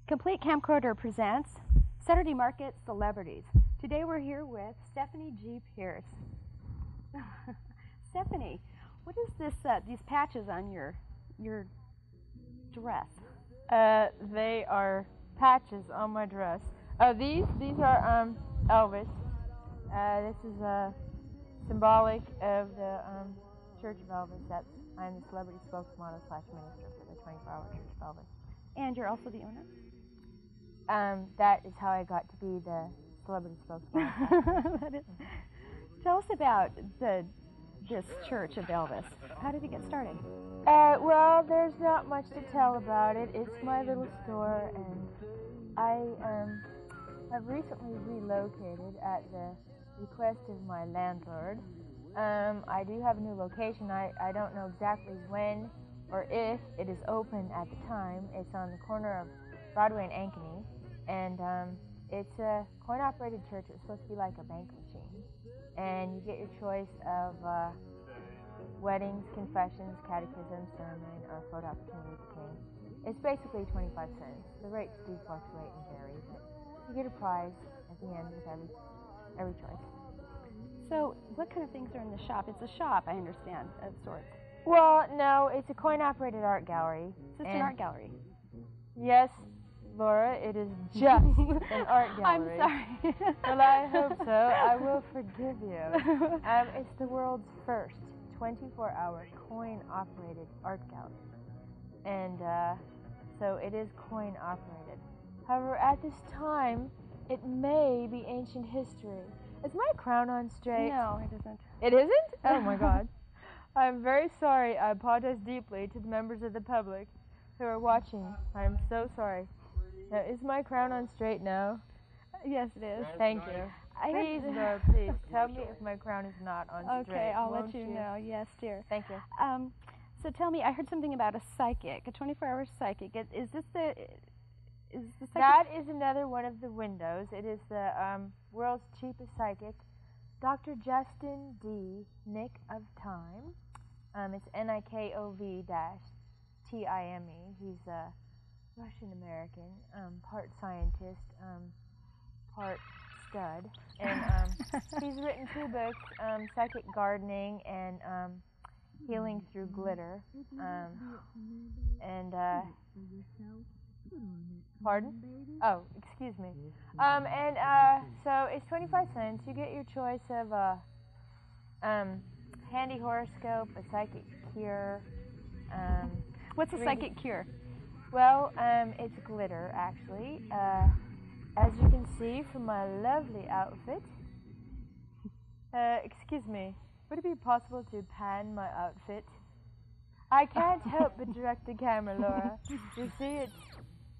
Compleat Camcorder presents Saturday Market Celebrities. Today we're here with Stephanie G. Pierce. Stephanie, what is this? These patches on your dress? They are patches on my dress. Oh, these are Elvis. This is symbolic of the Church of Elvis. I'm the celebrity spokesmodel / minister for the 24-hour Church of Elvis. And you're also the owner? That is how I got to be the celebrity spokesmodel. Tell us about this Church of Elvis. How did it get started? Well, there's not much to tell about it. It's my little store, and I have recently relocated at the request of my landlord. I do have a new location. I don't know exactly when or if it is open at the time. It's on the corner of Broadway and Ankeny, and it's a coin-operated church. It's supposed to be like a bank machine, and you get your choice of weddings, confessions, catechism, sermon, or photo opportunity with the king. It's basically 25 cents. The rates do fluctuate and vary, but you get a prize at the end with every choice. So, what kind of things are in the shop? It's a shop, I understand, of sorts. Well, no, it's a coin-operated art gallery. It's just an art gallery. Yes, Laura, it is just an art gallery. I'm sorry. Well, I hope so. I will forgive you. It's the world's first 24-hour coin-operated art gallery. And so it is coin-operated. However, at this time, it may be ancient history. Is my crown on straight? No, it isn't. It isn't? Oh, my God. I'm very sorry. I apologize deeply to the members of the public who are watching. I'm so sorry. Now, is my crown on straight now? Yes, it is. Thank you. Please, Laura, please tell me if my crown is not on straight. Okay, I'll let you know. Yes, dear. Thank you. So tell me, I heard something about a psychic, a 24-hour psychic. Is this the psychic? That is another one of the windows. It is the world's cheapest psychic, Dr. Justin D. Nick of Time. It's NIKOV-TIME. He's a Russian-American, part scientist, part stud. And he's written 2 books, Psychic Gardening and Healing Through Glitter. Pardon? Oh, excuse me. So it's 25 cents. You get your choice of a handy horoscope, a psychic cure. What's a psychic cure? Well, it's glitter, actually. As you can see from my lovely outfit. Excuse me. Would it be possible to pan my outfit? I can't help but direct the camera, Laura. You see, it's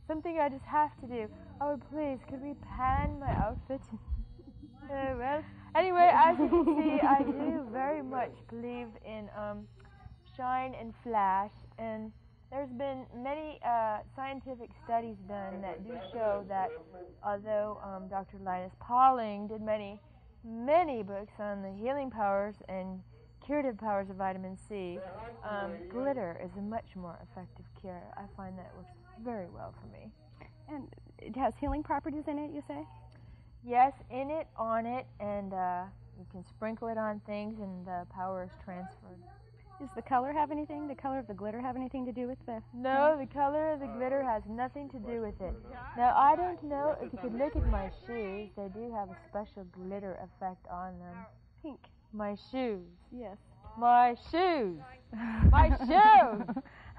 something I just have to do. Oh, please, could we pan my outfit? Well, anyway, as you can see, I do very much believe in shine and flash, and there's been many scientific studies done that do show that although Dr. Linus Pauling did many books on the healing powers and curative powers of vitamin C, glitter is a much more effective cure. I find that works very well for me. And it has healing properties in it, you say? Yes, in it, on it, and you can sprinkle it on things and the power is transferred. Does the color have anything? The color of the glitter have anything to do with the... No, the color of the glitter has nothing to do with it. Now, I don't know if you could look at my shoes. They do have a special glitter effect on them. Pink. My shoes. Yes. My shoes. My shoes.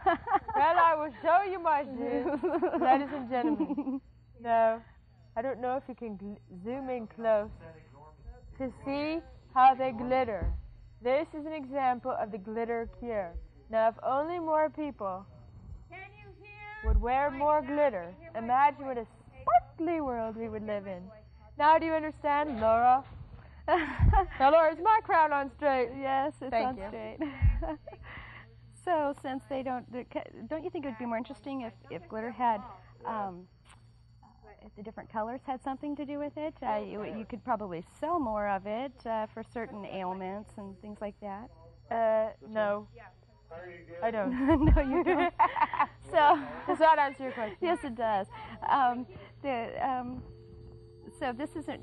Well, I will show you my shoes, ladies and gentlemen. No, I don't know if you can zoom in close to see how they glitter. This is an example of the glitter cure. Now, if only more people would wear more glitter, imagine what a sparkly world we would live in. Now, do you understand, Laura? Now, Laura, is my crown on straight? Yes, it's Thank on you. straight. So, since they don't you think it would be more interesting if glitter had, if the different colors had something to do with it? You could probably sell more of it for certain ailments and things like that. No. I don't. No, you don't. So does that answer your question? Yes, it does. So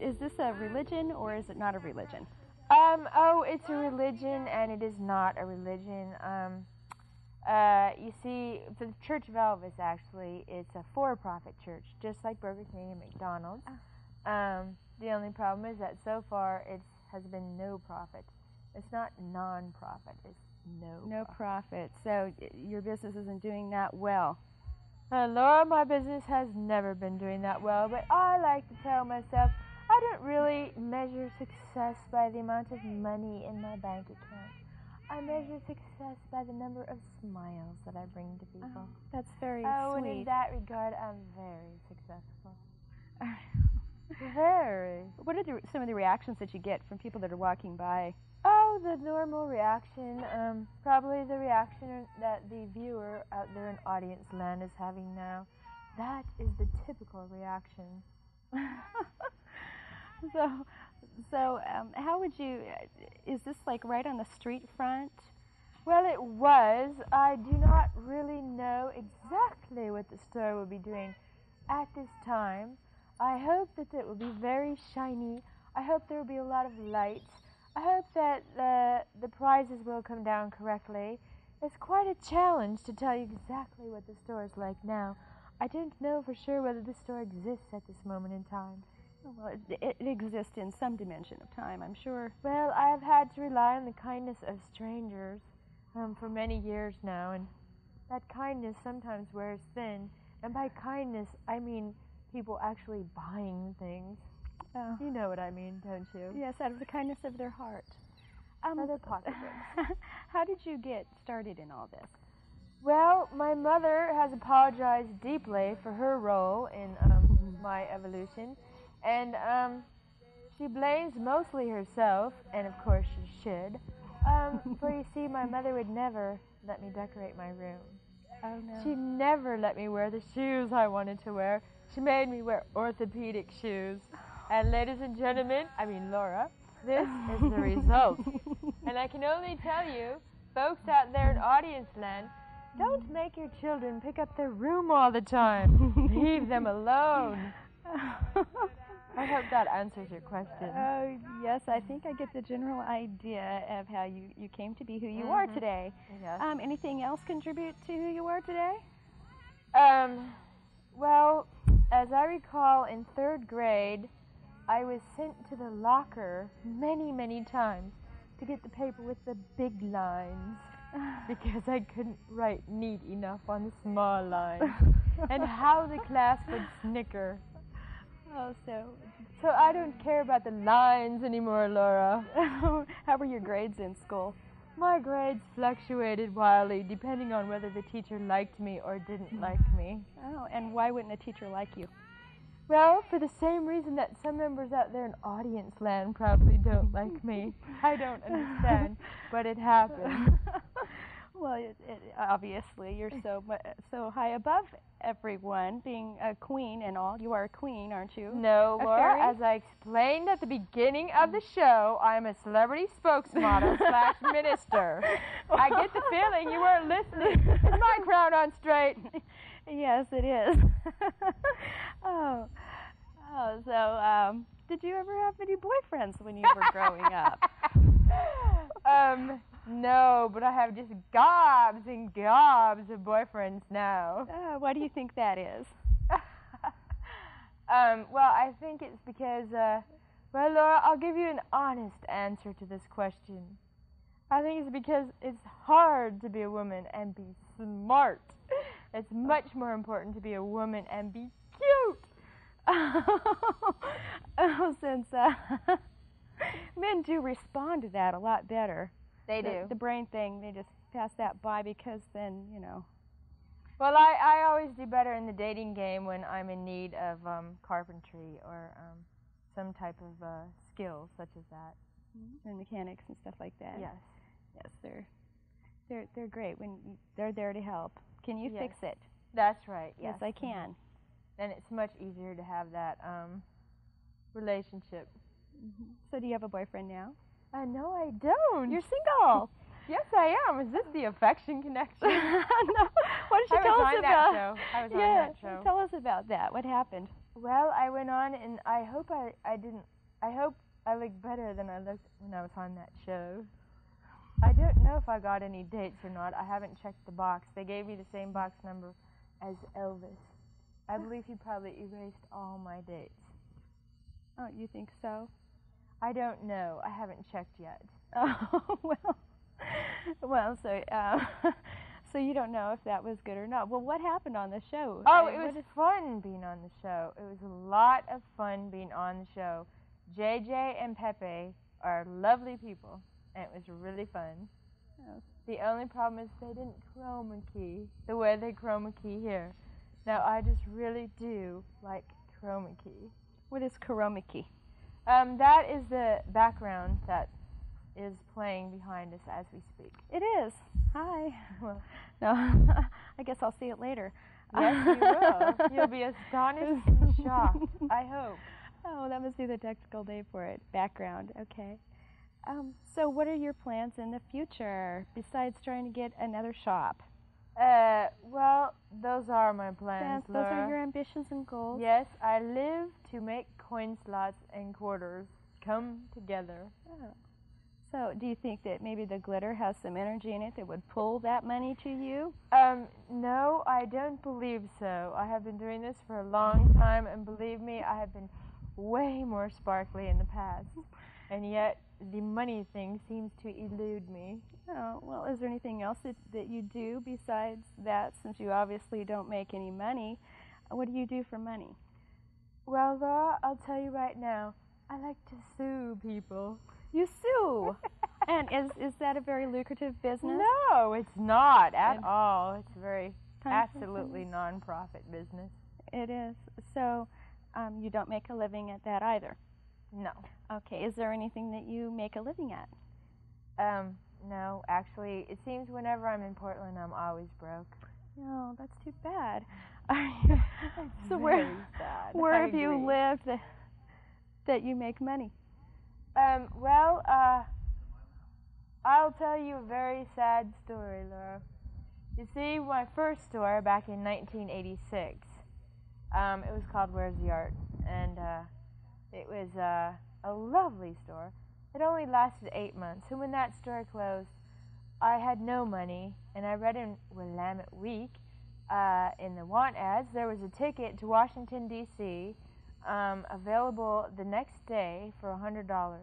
is this a religion or is it not a religion? Oh, it's a religion and it is not a religion. You see, the Church of Elvis, actually, it's a for-profit church, just like Burger King and McDonald's. The only problem is that so far it has been no profit. It's not non-profit, it's no profit. So your business isn't doing that well. Laura, my business has never been doing that well, but I like to tell myself I don't really measure success by the amount of money in my bank account. I measure success by the number of smiles that I bring to people. That's very sweet. And in that regard, I'm very successful. Very. What are some of the reactions that you get from people that are walking by? Oh, the normal reaction. Probably the reaction that the viewer out there in audience land is having now. That is the typical reaction. So, how would you, is this like right on the street front? Well, it was. I do not really know exactly what the store will be doing at this time. I hope that it will be very shiny. I hope there will be a lot of lights. I hope that the prizes will come down correctly. It's quite a challenge to tell you exactly what the store is like now. I don't know for sure whether the store exists at this moment in time. Well, it exists in some dimension of time, I'm sure. Well, I've had to rely on the kindness of strangers for many years now, and that kindness sometimes wears thin. And by kindness, I mean people actually buying things. Oh. You know what I mean, don't you? Yes, out of the kindness of their heart. Or their pocketbooks. How did you get started in all this? Well, my mother has apologized deeply for her role in my evolution. And she blames mostly herself, and of course she should. For you see, my mother would never let me decorate my room. Oh, no. She never let me wear the shoes I wanted to wear. She made me wear orthopedic shoes. And ladies and gentlemen, I mean Laura, this is the result. And I can only tell you, folks out there in audience land, don't make your children pick up their room all the time. Leave them alone. I hope that answers your question. Yes, I think I get the general idea of how you came to be who you are today. Yes. Anything else contribute to who you are today? Well, as I recall, in 3rd grade, I was sent to the locker many, many times to get the paper with the big lines because I couldn't write neat enough on the small lines. And how the class would snicker. Oh, So I don't care about the lines anymore, Laura. How were your grades in school? My grades fluctuated wildly depending on whether the teacher liked me or didn't like me. Oh, and why wouldn't a teacher like you? Well, for the same reason that some members out there in audience land probably don't like me. I don't understand, but it happens. Well, obviously, you're so high above everyone, being a queen and all. You are a queen, aren't you? No, Laura, as I explained at the beginning of the show, I'm a celebrity spokesmodel / minister. I get the feeling you weren't listening. Is my crown on straight? Yes, it is. So did you ever have any boyfriends when you were growing up? No, but I have just gobs and gobs of boyfriends now. Why do you think that is? Well, I think it's because, well, Laura, I'll give you an honest answer to this question. I think it's because it's hard to be a woman and be smart. It's much more important to be a woman and be cute. Since men do respond to that a lot better. They do. The brain thing, they just pass that by because then, you know. Well, I always do better in the dating game when I'm in need of carpentry or some type of skill such as that. And mechanics and stuff like that. Yes. Yes, they're great when they're there to help. Can you fix it? That's right. Yes, I can. And it's much easier to have that relationship. So do you have a boyfriend now? No, I don't. You're single. Yes, I am. Is this the affection connection? No. Why don't you tell us about? I was on that show. Tell us about that. What happened? Well, I went on, and I hope I didn't. I hope I looked better than I looked when I was on that show. I don't know if I got any dates or not. I haven't checked the box. They gave me the same box number as Elvis. I believe he probably erased all my dates. Oh, you think so? I don't know. I haven't checked yet. Oh, well, so you don't know if that was good or not. Well, what happened on the show? Oh, it was fun being on the show. It was a lot of fun being on the show. JJ and Pepe are lovely people, and it was really fun. Oh. The only problem is they didn't chroma key the way they chroma key here. Now, I just really do like chroma key. What is chroma key? That is the background that is playing behind us as we speak. It is. Hi. Well, no, I guess I'll see it later. Yes, you will. You'll be astonished and shocked, I hope. Oh, that must be the technical name for it. Background. Okay. So what are your plans in the future besides trying to get another shop? Well, those are my plans, Those Laura. are your ambitions and goals? Yes, I live to make coin slots and quarters come together. Oh. So do you think that maybe the glitter has some energy in it that would pull that money to you? No, I don't believe so. I have been doing this for a long time, and believe me, I have been way more sparkly in the past. And yet, the money thing seems to elude me. Oh, well, is there anything else that you do besides that, since you obviously don't make any money? What do you do for money? Well, Laura, I'll tell you right now, I like to sue people. You sue! And is that a very lucrative business? No, it's not at all. It's very absolutely non-profit business. It is. So you don't make a living at that either? No. Okay. Is there anything that you make a living at? No, actually, it seems whenever I'm in Portland, I'm always broke. No, that's too bad. So Very sad. where I have you agree. lived that you make money? Well, I'll tell you a very sad story, Laura. You see, my first store back in 1986, it was called Where's the Art, and it was a lovely store. It only lasted 8 months, and when that store closed, I had no money, and I read in Willamette Week, in the want ads, there was a ticket to Washington, D.C., available the next day for $100.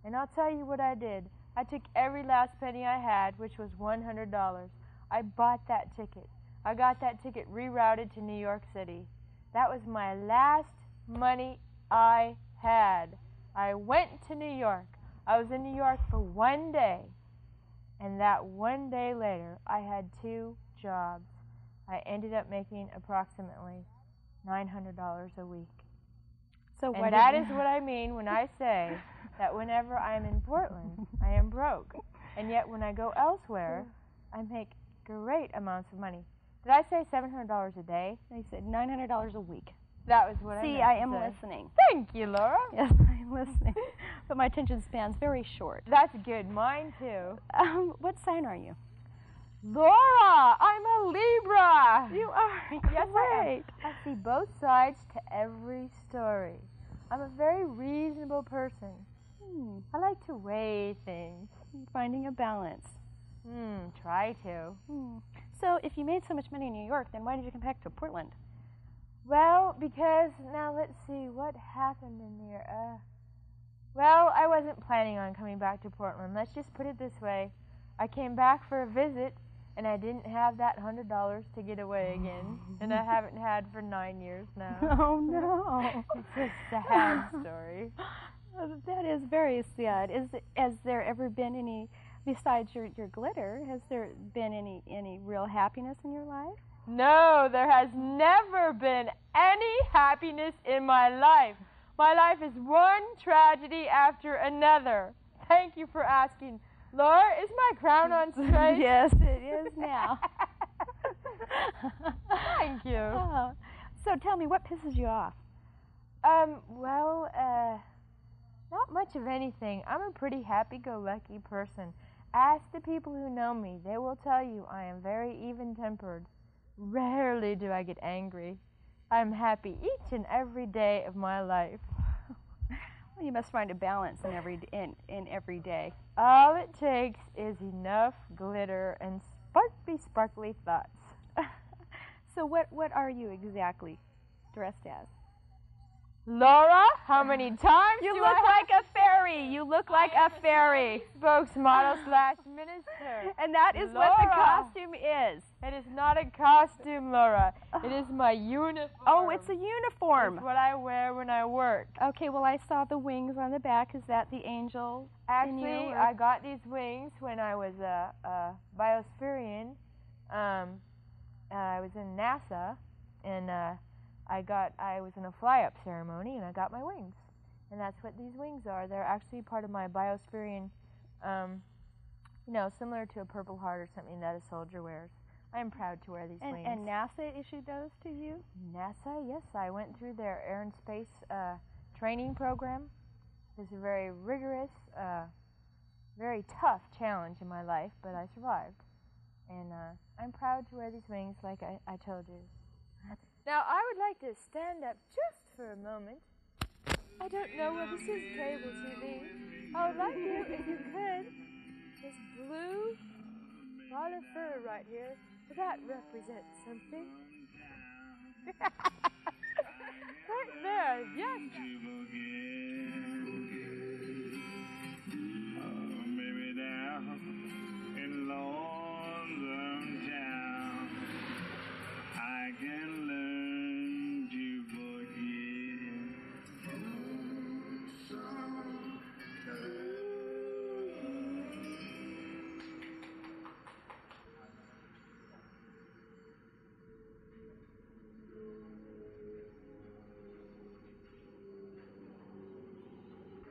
And I'll tell you what I did. I took every last penny I had, which was $100. I bought that ticket. I got that ticket rerouted to New York City. That was my last money I had. I went to New York. I was in New York for 1 day. And that 1 day later, I had 2 jobs. I ended up making approximately $900 a week. So and that is what I mean when I say that whenever I'm in Portland, I am broke. And yet when I go elsewhere, I make great amounts of money. Did I say $700 a day? I said $900 a week. That was what I meant. See, I am listening. Thank you, Laura. Yes, I'm listening. But my attention span's very short. That's good. Mine, too. What sign are you? Laura, I'm a Libra. You are. Yes, Great. I see both sides to every story. I'm a very reasonable person. I like to weigh things. Finding a balance. Try to. So if you made so much money in New York, then why did you come back to Portland? Well, because, now let's see, what happened in there? Well, I wasn't planning on coming back to Portland. Let's just put it this way. I came back for a visit, and I didn't have that $100 to get away again. And I haven't had for 9 years now. Oh, no. It's a sad story. That is very sad. Has there ever been any, besides your glitter, has there been any real happiness in your life? No, there has never been any happiness in my life. My life is one tragedy after another. Thank you for asking. Laura, is my crown on straight? Yes, it is now. Thank you. Oh. So tell me, what pisses you off? Well, not much of anything. I'm a pretty happy-go-lucky person. Ask the people who know me. They will tell you I am very even-tempered. Rarely do I get angry. I am happy each and every day of my life. Well, you must find a balance in every day. All it takes is enough glitter and sparkly thoughts. So what are you exactly dressed as? Laura, how many times You do look I like a fairy. You look like a fairy. spokesmodel/minister? And that is what the Laura. costume is. It is not a costume, Laura. It is my uniform. Oh, it's a uniform. It's what I wear when I work. Okay, well, I saw the wings on the back. Is that the angel in Actually, you? I got these wings when I was a biospherian. I was in NASA, and I was in a fly-up ceremony, and I got my wings. And that's what these wings are. They're actually part of my biospherian, similar to a Purple Heart or something that a soldier wears. I am proud to wear these wings. And NASA issued those to you? NASA, yes. I went through their air and space training program. It was a very rigorous, very tough challenge in my life, but I survived. And I'm proud to wear these wings like I told you. Now, I would like to stand up just for a moment. I don't know whether this is cable TV. I would like you, if you could, this blue ball of fur right here. That represents something. Right there, yes. Maybe down in lonesome town, I can learn to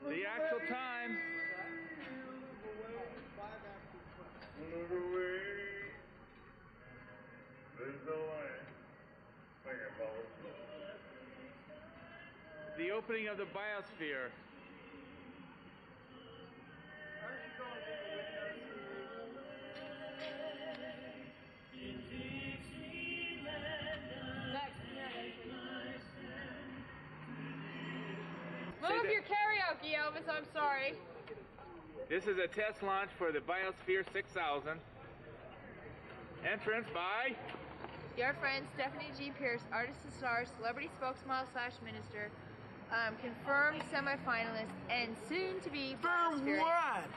the actual time. Look away. There's no way. The opening of the biosphere. Move your karaoke, Elvis, I'm sorry. This is a test launch for the Biosphere 6000. Entrance by Your friend Stephanie G. Pierce, artist to star, celebrity spokesmodel/minister, confirmed semifinalist, and soon to be Biosphere. what?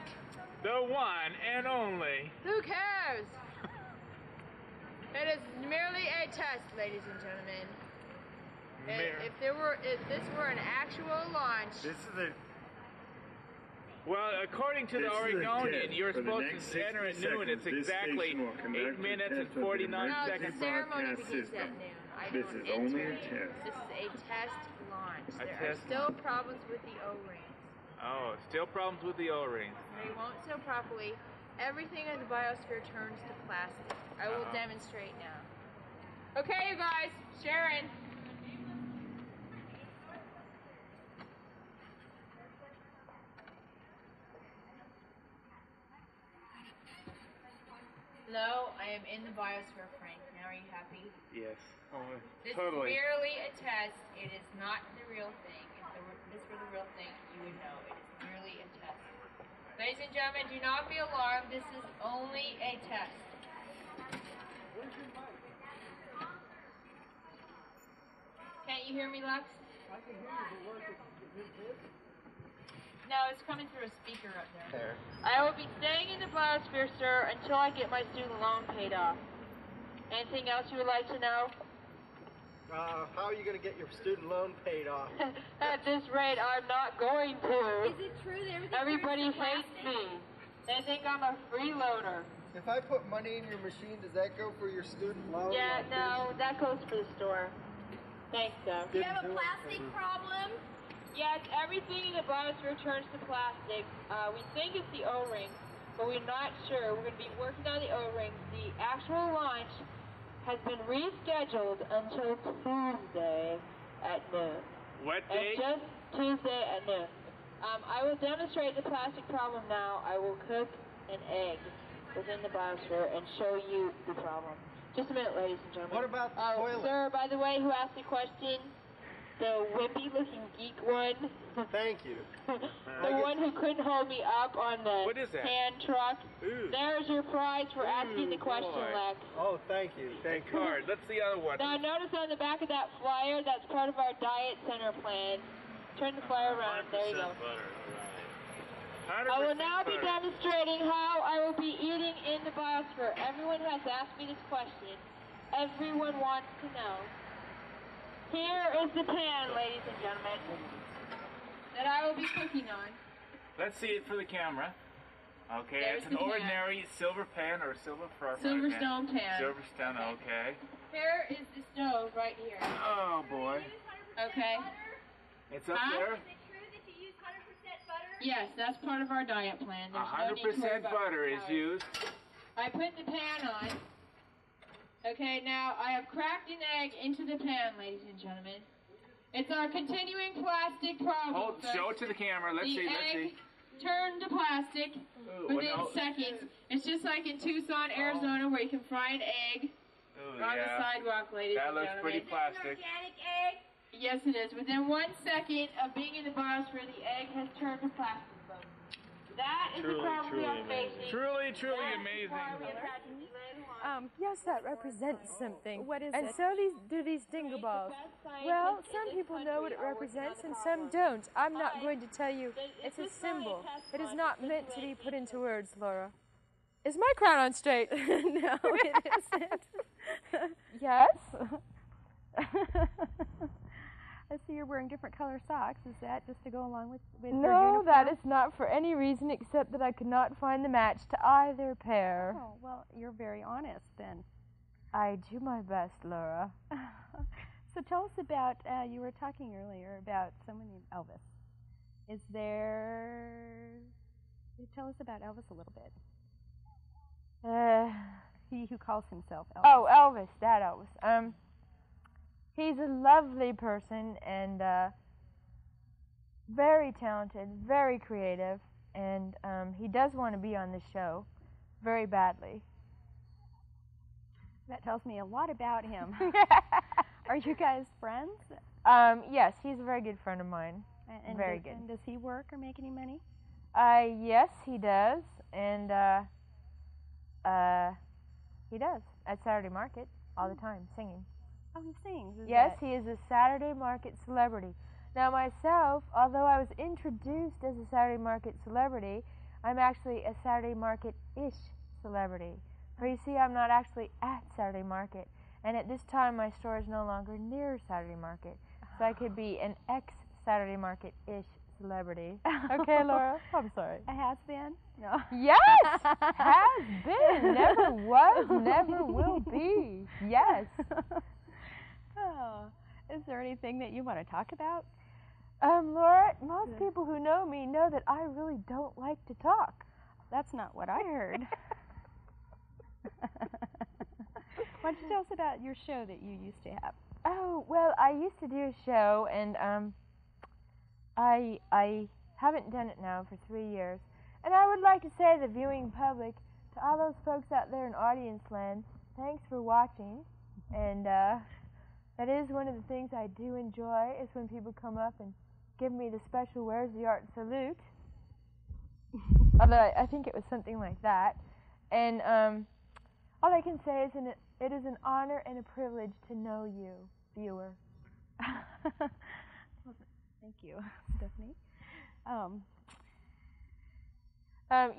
The one and only. Who cares? It is merely a test, ladies and gentlemen. If this were an actual launch, This is a Well, according to the This is a Oregonian, test you're for the supposed next to enter at 60 noon. It's seconds. This exactly station will conduct 8 a minutes and test of the 49 no, the seconds. ceremony broadcast begins system. at noon. I This don't is only a enter. test. This is a test launch. A There test are still problems with the O-rings. Oh, still problems with the O-rings. They won't sew properly. Everything in the biosphere turns to plastic. I will demonstrate now. Okay, you guys, Sharon. Hello, I am in the biosphere, Frank. Now are you happy? Yes. Oh, This totally. is merely a test. It is not the real thing. If this were the real thing, you would know. It is merely a test. Ladies and gentlemen, do not be alarmed. This is only a test. Can't you hear me, Lex? I can hear you, but no, it's coming through a speaker up there. I will be staying in the biosphere, sir, until I get my student loan paid off. Anything else you would like to know? How are you going to get your student loan paid off? At this rate, I'm not going to. Is it true that Everybody hates me. They think I'm a freeloader. If I put money in your machine, does that go for your student loan? Yeah, no, that goes for the store. Thanks, though. Do you have a plastic problem? Yes, everything in the biosphere turns to plastic. We think it's the O-ring, but we're not sure. We're going to be working on the O-rings. The actual launch has been rescheduled until Tuesday at noon. What And date? just Tuesday at noon. I will demonstrate the plastic problem now. I will cook an egg within the biosphere and show you the problem. Just a minute, ladies and gentlemen. What about the toilet? Sir, by the way, who asked the question? The wimpy-looking geek one. Thank you. The one who couldn't hold me up on the hand truck. Ooh. There's your prize for asking the question, boy. Lex. Oh, thank you. Thank you. Card. Let's see the other one. Now notice on the back of that flyer, that's part of our diet center plan. Turn the flyer around. There you go. I will now be demonstrating how I will be eating in the biosphere. Everyone has asked me this question. Everyone wants to know. Here is the pan, ladies and gentlemen, that I will be cooking on. Let's see it for the camera. Okay, There's it's an the pan. ordinary silver pan or silver Silverstone pan. Silverstone, okay. Here is the stove right here. Oh boy. Okay. It's up Huh? there. Is it true that you use 100% butter? Yes, that's part of our diet plan. There's no need to worry 100% about butter is flour. used. I put the pan on. Okay, now I have cracked an egg into the pan, ladies and gentlemen. It's our continuing plastic problem. Hold, show it to the camera. Let's see, let's see. Turned to plastic within seconds. It's just like in Tucson, Arizona, where you can fry an egg Ooh, on the sidewalk, ladies that and looks gentlemen. pretty An plastic. organic egg? Yes, it is. Within 1 second of being in the biosphere, the egg has turned to plastic, folks. That is the problem we are facing. Truly, truly That is amazing. why we have had to delay the launch. Yes, that represents something. What is And it? so do these dingle balls. Well, some people know what it represents and some don't. I'm not going to tell you. It's a symbol. It is not meant to be put into words, Laura. Is my crown on straight? No, it isn't. Yes? I see you're wearing different color socks. Is that just to go along with your No, uniform? that is not for any reason except that I could not find the match to either pair. Oh, well, you're very honest then. I do my best, Laura. So tell us about, you were talking earlier about someone named Elvis. Tell us about Elvis a little bit. He who calls himself Elvis. Oh, Elvis, that Elvis. He's a lovely person and very talented, very creative, and he does want to be on the show very badly. That tells me a lot about him. Are you guys friends? Yes, he's a very good friend of mine. And very good. And does he work or make any money? Yes, he does, and he does at Saturday Market all the time, singing. Oh, he sings. Yes, he is a Saturday Market celebrity. Now myself, although I was introduced as a Saturday Market celebrity, I'm actually a Saturday Market-ish celebrity. For you see, I'm not actually at Saturday Market, and at this time my store is no longer near Saturday Market, so I could be an ex-Saturday Market-ish celebrity. Okay, Laura? I'm sorry. A has-been? No. Yes! Has been. Never was, never will be. Yes. Oh, is there anything that you want to talk about? Laura, most people who know me know that I really don't like to talk. That's not what I heard. Why don't you tell us about your show that you used to have? Oh, well, I used to do a show, and I haven't done it now for 3 years. And I would like to say to the viewing public, to all those folks out there in audience land, thanks for watching. And that is one of the things I do enjoy, is when people come up and give me the special Where's the Art salute. Although I think it was something like that. And all I can say is it is an honor and a privilege to know you, viewer. Well, thank you, Stephanie.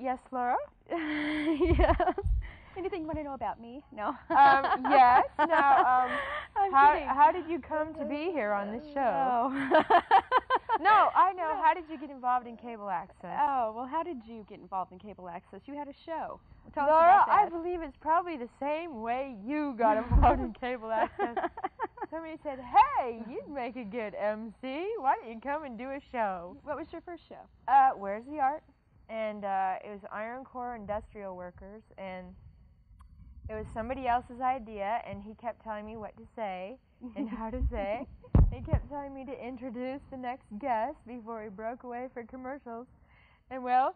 Yes, Laura? Yes. Anything you want to know about me? No. Yes. Now, I'm kidding. how did you come to be here on this show? No, I know. How did you get involved in cable access? Oh, well, how did you get involved in cable access? You had a show. Well, tell Laura, us about I that. believe it's probably the same way you got involved in cable access. Somebody said, hey, you'd make a good MC. Why don't you come and do a show? What was your first show? Where's the Art? And it was Iron Core Industrial Workers, and it was somebody else's idea, and he kept telling me what to say and how to say. He kept telling me to introduce the next guest before he broke away for commercials. And well,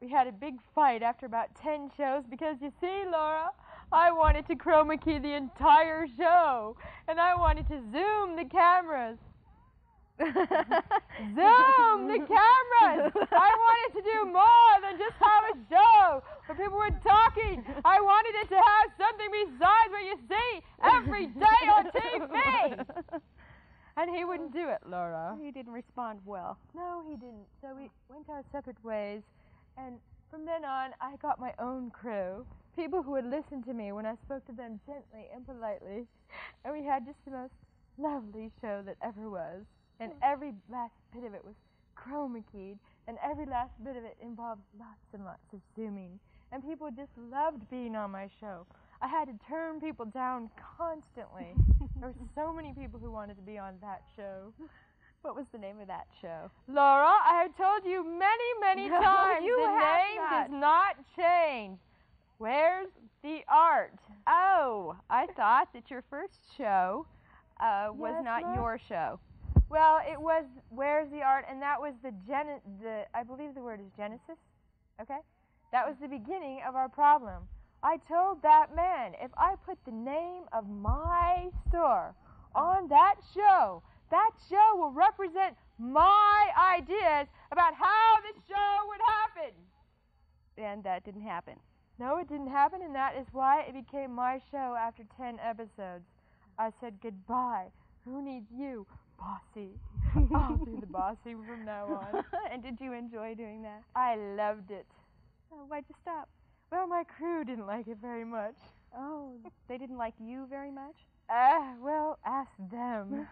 we had a big fight after about 10 shows because, you see, Laura, I wanted to chroma key the entire show, and I wanted to zoom the cameras. Zoom the cameras! I wanted to do more than just have a show where people were talking. I wanted it to have something besides what you see every day on TV. And he wouldn't do it, Laura. He didn't respond well. No, he didn't. So we went our separate ways, and from then on, I got my own crew, people who would listen to me when I spoke to them gently and politely, and we had just the most lovely show that ever was. And every last bit of it was chroma keyed, and every last bit of it involved lots and lots of zooming. And people just loved being on my show. I had to turn people down constantly. There were so many people who wanted to be on that show. What was the name of that show? Laura, I have told you many, many times you the name does not change. Where's the art? Oh, I thought that your first show was Yes, not Laura? your show. Well, it was Where's the Art, and that was I believe the word is Genesis, okay? That was the beginning of our problem. I told that man, if I put the name of my store on that show will represent my ideas about how the show would happen. And that didn't happen. No, it didn't happen, and that is why it became my show after 10 episodes. I said goodbye. Who needs you? Bossy. I'll do the bossing from now on. And did you enjoy doing that? I loved it. Oh, why'd you stop? Well, my crew didn't like it very much. Oh, they didn't like you very much? Well, ask them.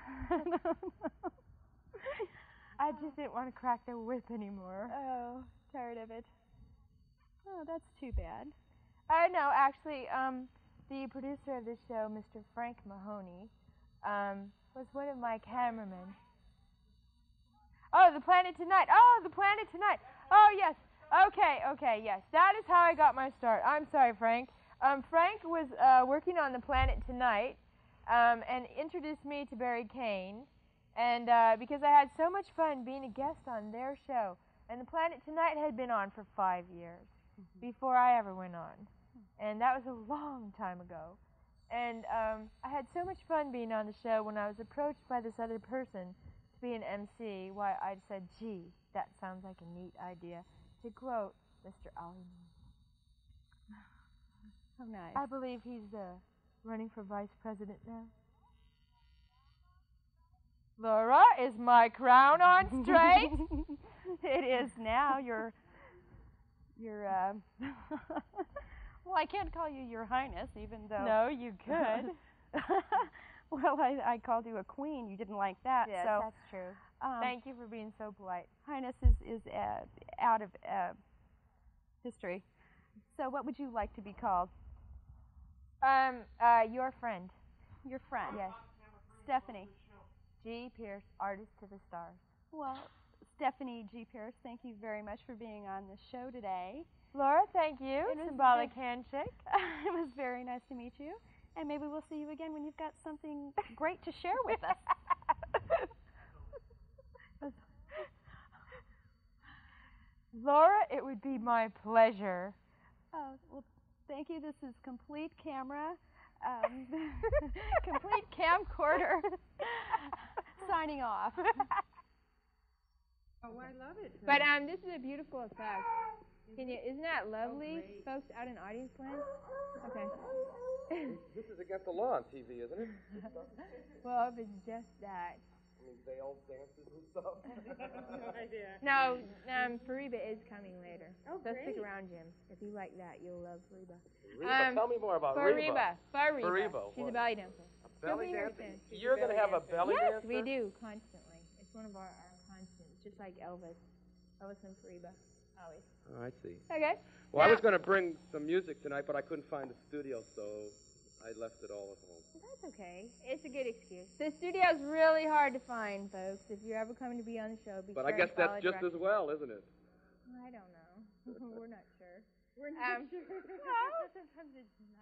I just didn't want to crack the whip anymore. Oh, tired of it. Oh, that's too bad. No, actually, the producer of this show, Mr. Frank Mahoney, was one of my cameramen. Oh, The Planet Tonight. Oh, The Planet Tonight. Oh, yes. Okay, yes. That is how I got my start. I'm sorry, Frank. Frank was working on The Planet Tonight and introduced me to Barry Kane. And because I had so much fun being a guest on their show. And The Planet Tonight had been on for 5 years before I ever went on. And that was a long time ago. And I had so much fun being on the show when I was approached by this other person to be an MC, why I said, gee, that sounds like a neat idea. To quote Mr. Ali. Oh, nice. I believe he's running for vice president now. Laura, is my crown on straight? It is now. You're well, I can't call you Your Highness, even though... No, you could. Well, I called you a queen. You didn't like that. Yes, so, that's true. Thank you for being so polite. Highness is out of history. So what would you like to be called? Your friend. Your friend? Yes. Stephanie. G. Pierce, Artist to the Stars. Well, Stephanie G. Pierce, thank you very much for being on the show today. Laura, thank you. Symbolic handshake. It was very nice to meet you. And maybe we'll see you again when you've got something great to share with us. Laura, it would be my pleasure. Oh, well, thank you. This is Compleat Camera, Compleat Camcorder, signing off. Oh, I love it. But this is a beautiful effect. Isn't that lovely, folks out in audience land? Okay. This is against the law on TV, isn't it? Well, if it's just that. I mean, veiled dances and stuff. No idea. No, Fariba is coming later. Oh, so great. stick around, Jim. If you like that, you'll love Fariba. Reba, tell me more about Reba. Fariba. She's what? a belly dancer. Belly She'll be here dancer? soon. You're going to have a belly Yes, dancer? we do, constantly. It's one of our constants, just like Elvis. Elvis and Fariba, always. Oh, I see. Okay. Well, I was going to bring some music tonight, but I couldn't find the studio, so I left it all at home. That's okay. It's a good excuse. The studio's really hard to find, folks. If you're ever coming to be on the show, be But sure I guess and follow that's just as well, isn't it? I don't know. We're not sure. We're not sure. Well, sometimes it's not.